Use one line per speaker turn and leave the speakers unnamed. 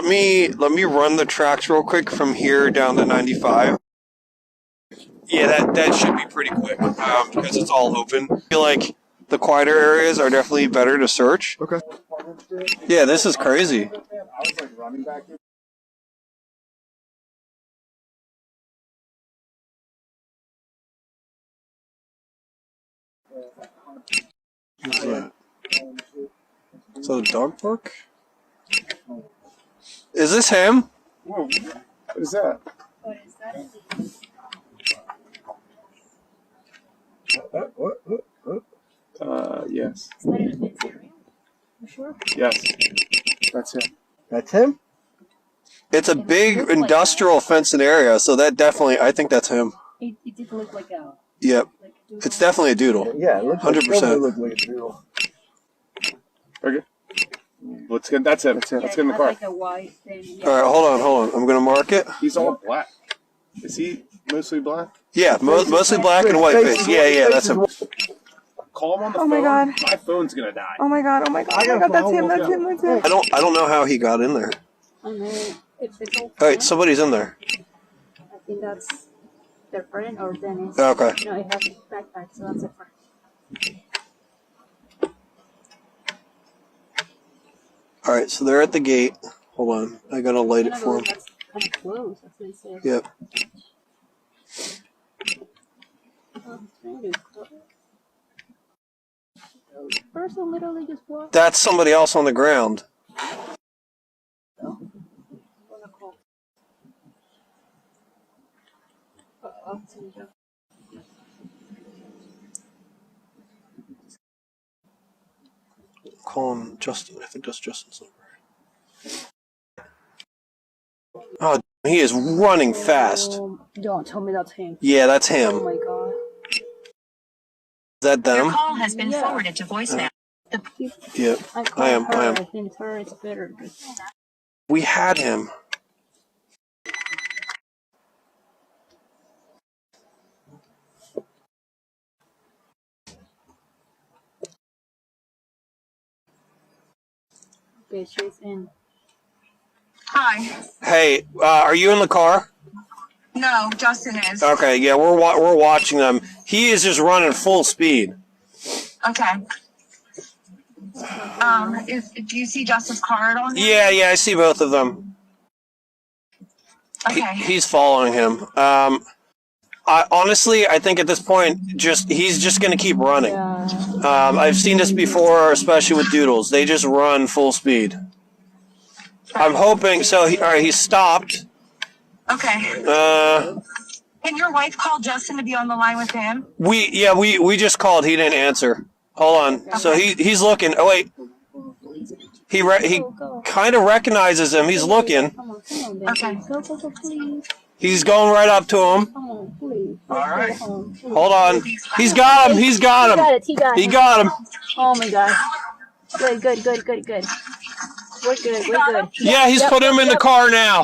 let me run the tracks real quick from here down to 95. Yeah, that should be pretty quick because it's all open. I feel like the quieter areas are definitely better to search.
Okay.
Yeah, this is crazy. What's that? Is that a dog park? Is this him?
Whoa, what is that?
What is that?
What? Yes.
Is that in a fenced area? You sure?
Yes. That's him.
That's him?
It's a big industrial fencing area, so that definitely, I think that's him.
It did look like a...
Yep.
Like a doodle.
It's definitely a doodle.
Yeah, it looks
100%.
Look like a doodle.
Okay. Let's get. That's him. Let's
Yeah,
get in the
it
car.
had like a white thing. Yeah.
Alright, hold on. I'm gonna mark it.
He's all black. Is he mostly black?
Yeah, mostly black and white face. Yeah, that's him.
Call him on the
Oh
phone.
my God.
My phone's gonna die.
Oh my god, that's him.
I don't know how he got in there.
And then it's all...
Alright, somebody's in there.
I think that's their friend or Dennis.
Okay.
No, it has a backpack, so that's a friend.
Alright, so they're at the gate. Hold on, I gotta light it for him.
That's kind of close, that's what it says.
Yep.
Oh, it's really close. The person literally just walked.
That's somebody else on the ground. Call him Justin. I think that's Justin's number. Oh, he is running fast.
Don't tell me that's him.
Yeah, that's
Oh
him.
my god.
Is that them?
Your call has been forwarded to voicemail.
Yep. I am.
I think her is better.
We had him.
Okay, she's in.
Hi.
Hey, are you in the car?
No, Justin is.
Okay, yeah, we're watching them. He is just running full speed.
Okay. Do you see Justin's car at all?
Yeah, I see both of them.
Okay.
He's following him. Honestly, I think at this point, he's just gonna keep running.
Yeah.
I've seen this before, especially with doodles. They just run full speed. I'm hoping so. All right, he stopped.
Okay. Can your wife call Justin to be on the line with him?
We just called. He didn't answer. Hold on. So he's looking. Oh wait. He kind of recognizes him. He's looking.
Come on, Benji.
Okay.
Go, please.
He's going right up to him.
Come on, please.
All right.
Hold on. He's got him. He's got him.
He
He got him.
Oh my god. Good. We're good.
Yeah, he's put him in the car now.